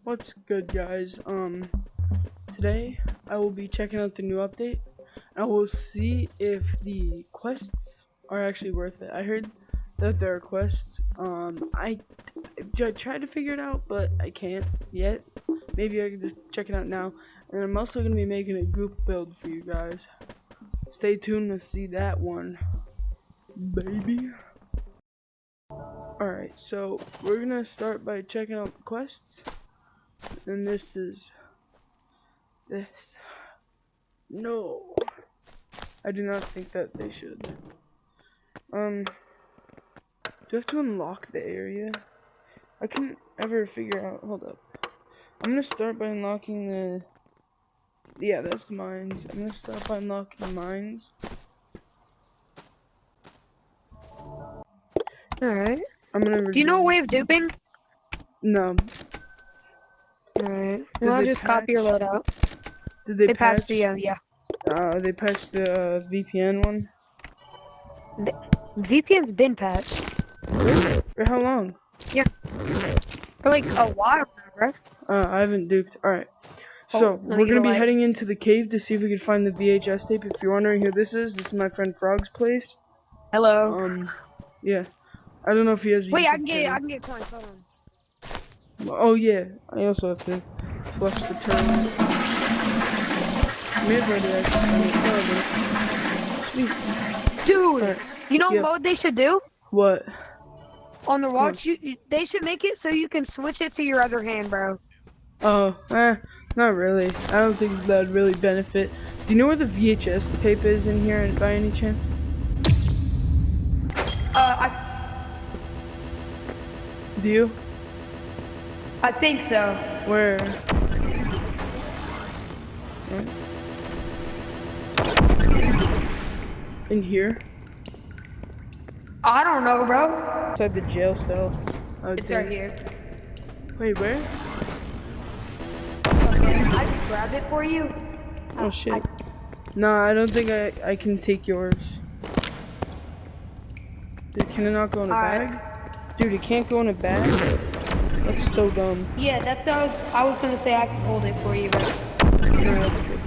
What's good, guys? Today I will be checking out the new update. I will see if the quests are actually worth it. I heard that there are quests. I tried to figure it out, but I can't yet. Maybe I can just check it out now. And I'm also gonna be making a group build for you guys. Stay tuned to see that one, baby. Alright, so we're gonna start by checking out the quests. And this. No. I do not think that they should. Do I have to unlock the area? I couldn't ever figure out. Hold up. I'm gonna start by unlocking the. Yeah, that's the mines. I'm gonna start by unlocking the mines. Alright. Do you know a way of duping? No. Alright. Well, I'll just copy your loadout. Did they patch patched the, yeah. They patched the VPN one? The VPN's been patched. Really? For how long? Yeah. For like a while now, bro. I haven't duped. Alright. So, we're gonna be heading into the cave to see if we can find the VHS tape. If you're wondering who this is my friend Frog's place. Hello. Yeah. I don't know if he has a Wait, YouTube I can get coins, hold on. Oh yeah, I also have to flush the terminal. Sweet. Dude, Right. You know what mode they should do? What? On the watch, they should make it so you can switch it to your other hand, bro. Oh, not really. I don't think that would really benefit. Do you know where the VHS tape is in here by any chance? Do you? I think so. Where? In here? I don't know, bro. Inside the jail cell. It's right here. Wait, where? I just grabbed it for you. Oh shit. No, I don't think I can take yours. Dude, can it not go in a bag? Dude, it can't go in a bag? That's so dumb. Yeah, that's what I was gonna say. I can hold it for you, bro. No, that's good.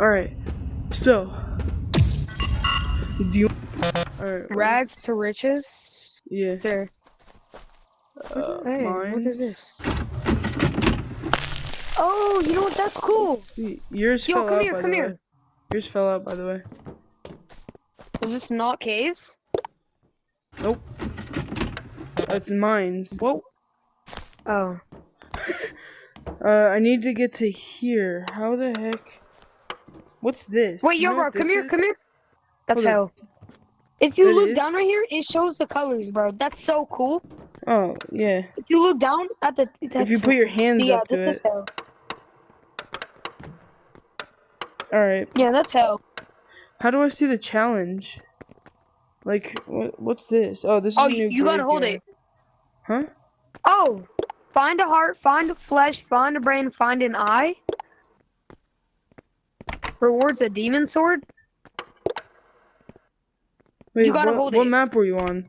Alright, so do you rags to riches? Yeah. There. Hey, what is this? Oh, you know what? That's cool. Yours fell out, come here. Yours fell out, by the way. Is this not caves? Nope. That's mines. Whoa. Oh. I need to get to here. How the heck? What's this? Wait, yo, bro, come here. That's hell. If you look down right here, it shows the colors, bro. That's so cool. Oh, yeah. If you look down at the... If you put your hands up to it. Yeah, this is hell. Alright. Yeah, that's hell. How do I see the challenge? Like, what's this? Oh, this is a new you gotta hold it. Huh? Oh! Find a heart, find a flesh, find a brain, find an eye. Rewards a demon sword. Wait, you gotta hold it. What map were you on?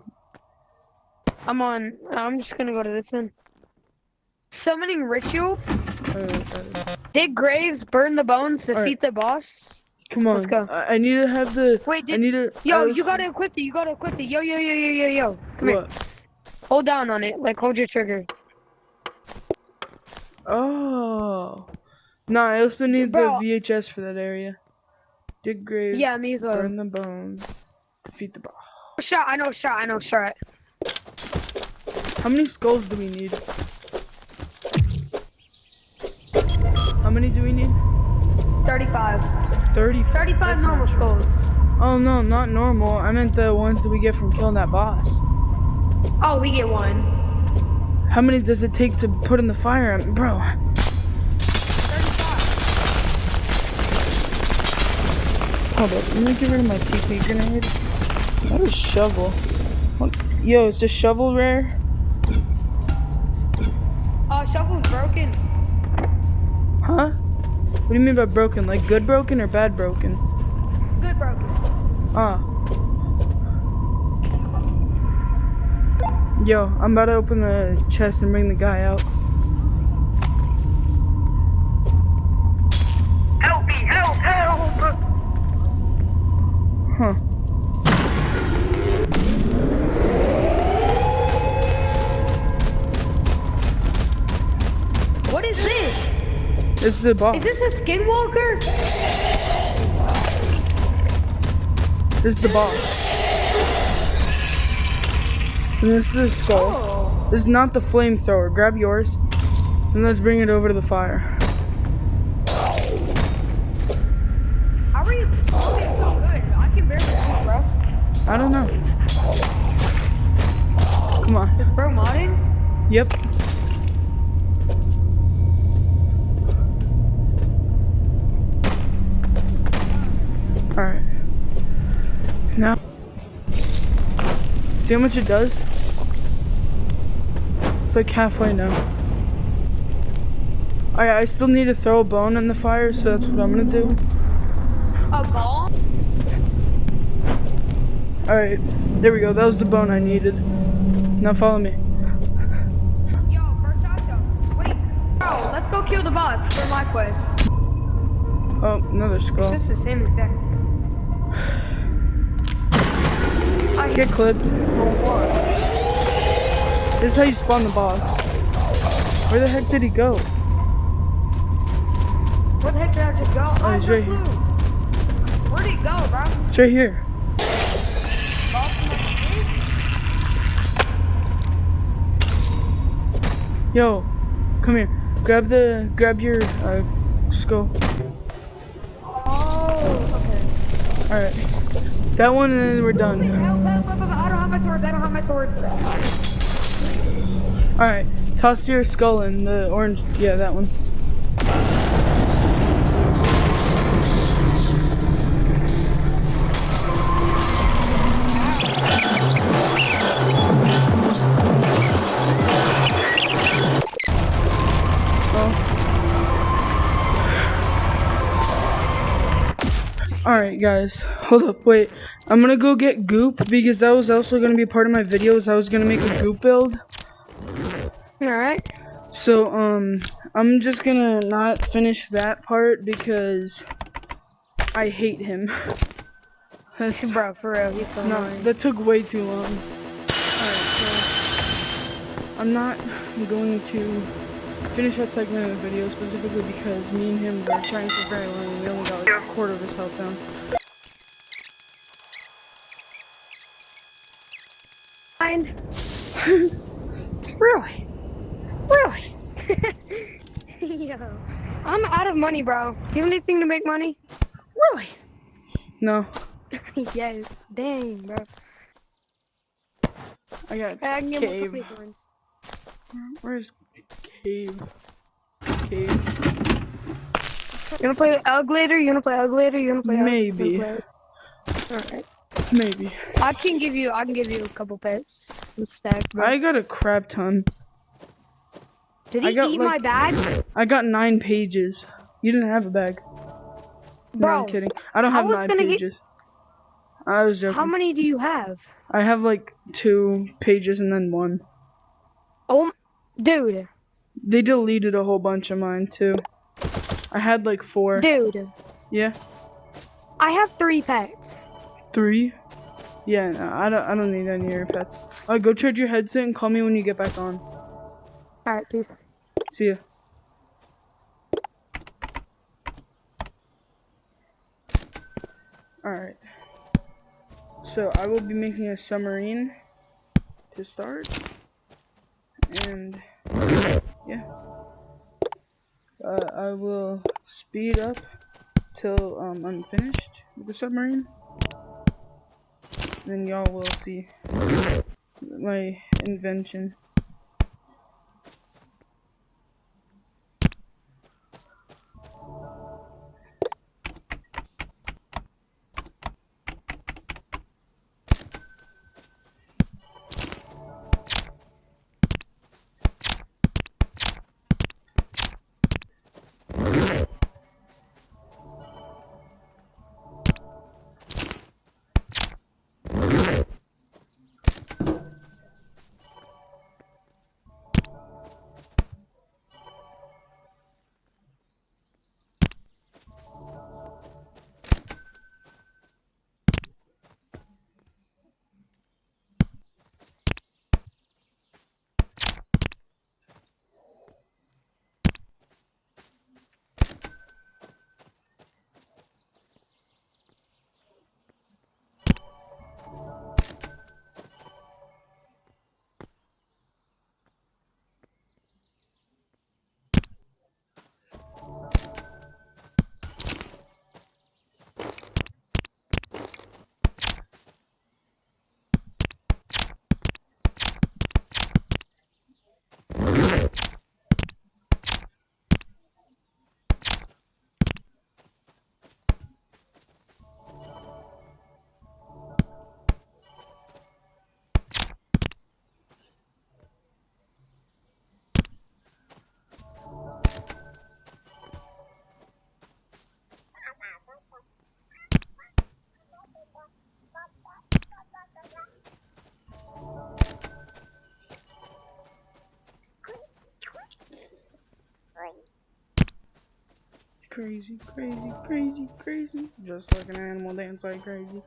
I'm just gonna go to this one. Summoning ritual. Dig graves, burn the bones, defeat the boss. Come on. Let's go. I need to have the... Wait, Yo, you gotta equip it, Yo. Come here. Hold down on it, like hold your trigger. Oh. Nah, I also need the VHS for that area. Dig graves. Yeah, me as well. Burn the bones. Defeat the boss. I know shot. How many skulls do we need? How many do we need? 35. 35 normal skulls. Oh no, not normal. I meant the ones that we get from killing that boss. Oh, we get one. How many does it take to put in the fire? Bro. 35. Hold up, let me get rid of my TP grenade. That is shovel. What? Yo, is the shovel rare? Shovel's broken. Huh? What do you mean by broken? Like good broken or bad broken? Good broken. Ah. Yo, I'm about to open the chest and bring the guy out. Help me! Help! Help! Huh. What is this? This is the boss. Is this a skinwalker? This is the boss. And this is the skull. Oh. This is not the flamethrower. Grab yours. And let's bring it over to the fire. How are you doing so good? I can barely see, bro. I don't know. Come on. Is bro modding? Yep. Alright. Now. See how much it does? It's like halfway now. Alright, I still need to throw a bone in the fire, so that's what I'm gonna do. A ball? Alright, there we go. That was the bone I needed. Now follow me. Yo, Berchacho. Wait. Bro, let's go kill the boss for my quest. Oh, another skull. It's just the same exact. Get clipped. This is how you spawn the boss. Where the heck did he go? Where the heck did I just go? Oh, he's right here. Where'd he go, bro? It's right here. Yo, come here. Grab your skull. Oh, okay. Alright. That one and then we're done. Help, help, help, help. I don't have my swords. I don't have my swords. Alright. Toss your skull in the orange. Yeah, that one. Alright guys, hold up, wait. I'm gonna go get goop because that was also gonna be a part of my videos. I was gonna make a goop build. Alright. So, I'm just gonna not finish that part because I hate him. That's, Bro, for real, he's so no, annoying. that took way too long. Alright, so I'm not going to finish that segment of the video specifically because me and him were trying for very long and we only got like a quarter of his health down. Fine. Really? Really? Yo, I'm out of money, bro. Do you have anything to make money? Really? No. Yes. Dang, bro. I got I can get more cave. cookie thorns. Where's cave? Cave. You wanna play Uglator? You wanna play Uglator? You wanna play Maybe. Alright. Maybe. I can give you a couple pets. And stack, bro. I got a crap ton. Did I he got, eat like- my bag? I got 9 pages. You didn't have a bag. No, Bro, I'm kidding. I don't I have was 9 gonna get- pages. I was joking. How many do you have? I have like 2 pages and then 1. Oh, dude. They deleted a whole bunch of mine too. I had like 4. Dude. Yeah. I have 3 pets. 3? Yeah, no, I don't need any of your pets. Go charge your headset and call me when you get back on. Alright, peace. See ya. Alright. So I will be making a submarine to start. And yeah. I will speed up till I'm finished with the submarine. Then y'all will see my invention. crazy, crazy, crazy, crazy. Just like an animal dance like crazy.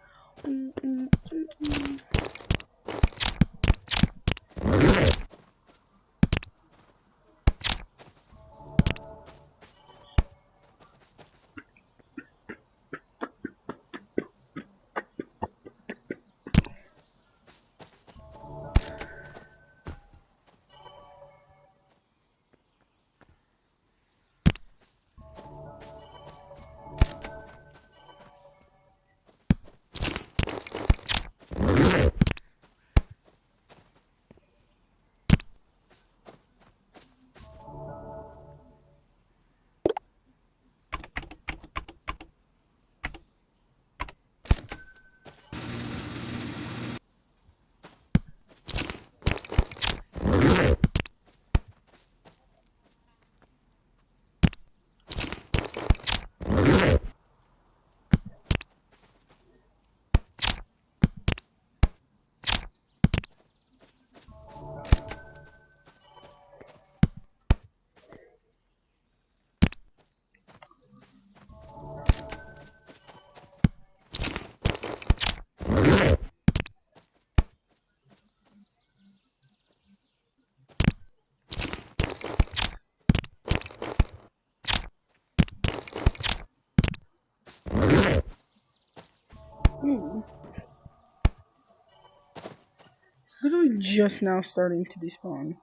It's literally just now starting to despawn.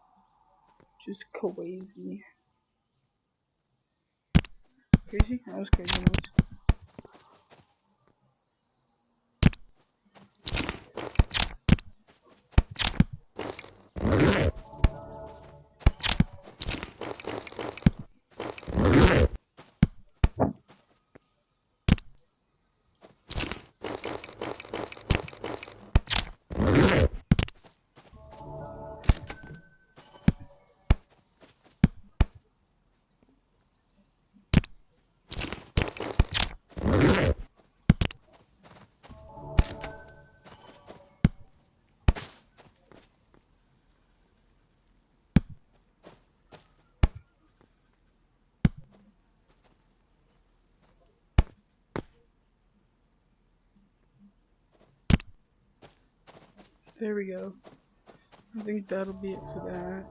Just crazy. Crazy? That was crazy. There we go. I think that'll be it for that.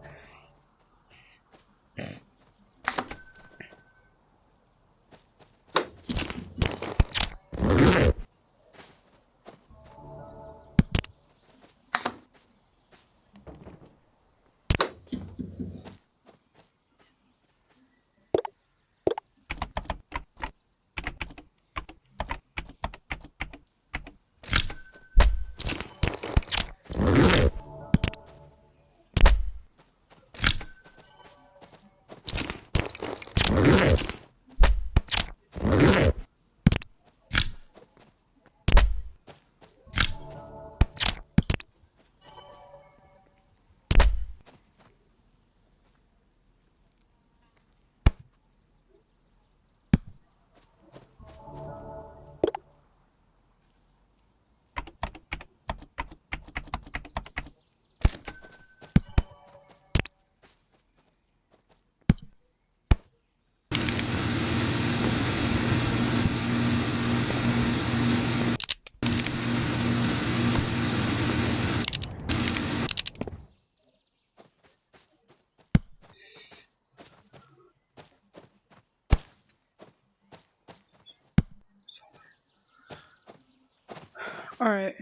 Alright.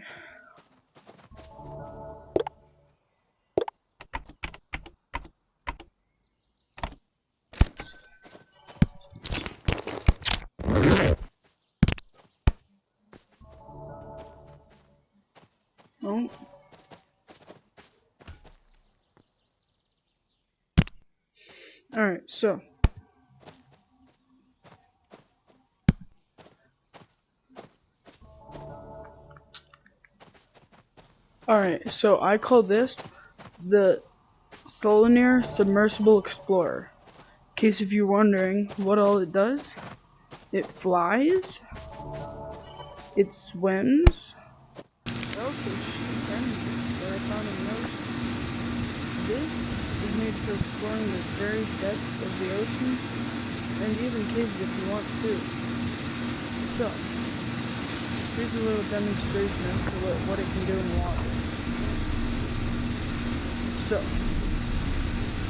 Oh. Alright, so. Alright, so I call this the Solanair Submersible Explorer. In case if you're wondering what all it does, it flies, it swims, it also shoots enemies that are found in the ocean. This is made for exploring the very depths of the ocean and even kids if you want to. So, here's a little demonstration as to what it can do in water. So,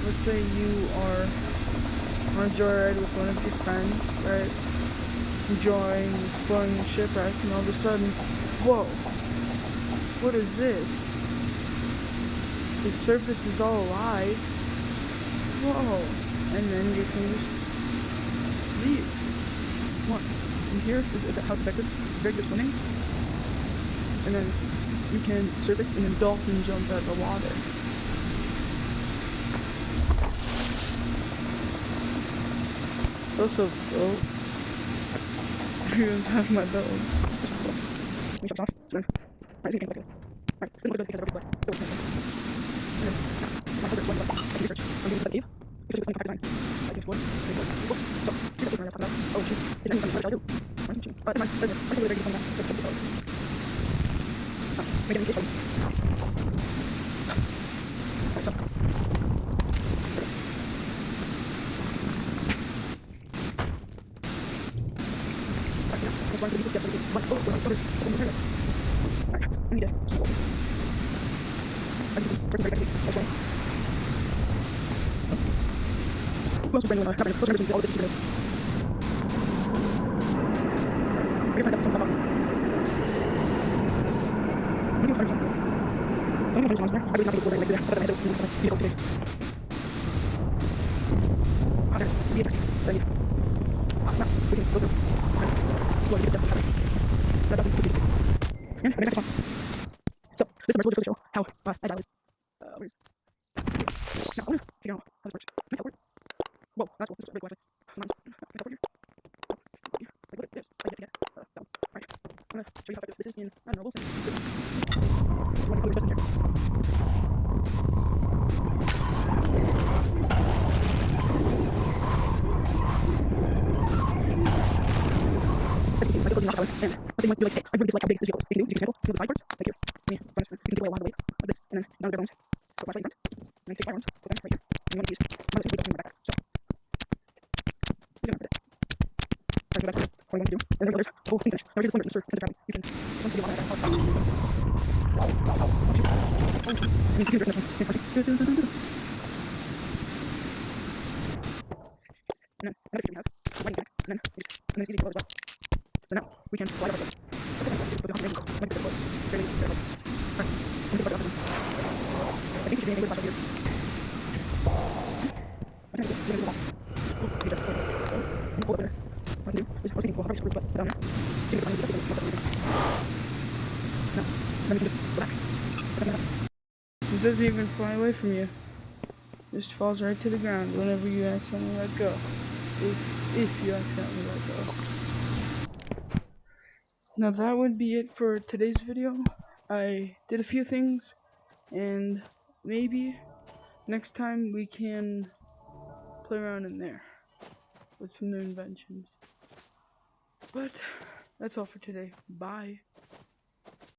let's say you are on a joyride with one of your friends, right? Enjoying, exploring the shipwreck, and all of a sudden, whoa, what is this? The surface is all alive. Whoa, and then you can just leave. One, and here is how it's effective. It's very good swimming. And then you can surface, and then dolphin jump out of the water. It's also a boat. Everyone's half my boat. Let me shut this off. Then, alright, so you can go. Alright, this is because I already black. So it's and then, my favorite one is I can research something inside the cave. Because it's something by design. I can explore. So, here's the question I'm talking about. Oh shoot. Is anything funny? What shall I do? Never mind. I think we're ready to come back. So, check this out. Maybe I need to Alright, so. One for the people, one for the people, alright, I need to keep walking. I need to break that's why. Who else was bringing happening? Those members all of this is today. We're gonna find out some stuff out. Maybe 100 something. Don't even 100 songs there. I really not going to go there. I thought I had those people today. Ah, there's the interesting. There you go. Now, we can go through. And maybe that's fun. So, this is to show how agile is. Where's now, I want to figure out how this works. Can I teleport? Whoa, that's cool. This is really cool, actually. Can I teleport here? Like, look at this. I get that one. Alright. I'm going to show you how effective this is in, I don't know, Wilson. This is one of the coolest here. And let's say you like, hey, I really like how big this vehicle is. You can do example, see the side parts, like here. Me, front, you can take away a lot of weight, like this, and then none of their bones. So flashlight in front, and then take fire arms, put them right here. And you want to use another vehicle in the back. So, we're gonna put it. Right, so that's what we want to do. And then there's a whole thing finished. Now here's the limit, since traveling. You can do a lot of that. Oh, shoot. Oh, shoot. I mean, you can do this one. And then, another feature we have, lighting back, and then it's easy to load as well. So now, we can fly up our boat. I think we should be able to flash up here. I think we're going to the wall. You just pull up there. What I can do is, I was thinking, well, how do I screw it down now? Maybe if I need to just no, then we can just go back. It doesn't even fly away from you. It just falls right to the ground whenever you accidentally let go. If you accidentally let go. Now that would be it for today's video. I did a few things, and maybe next time we can play around in there with some new inventions. But that's all for today. Bye.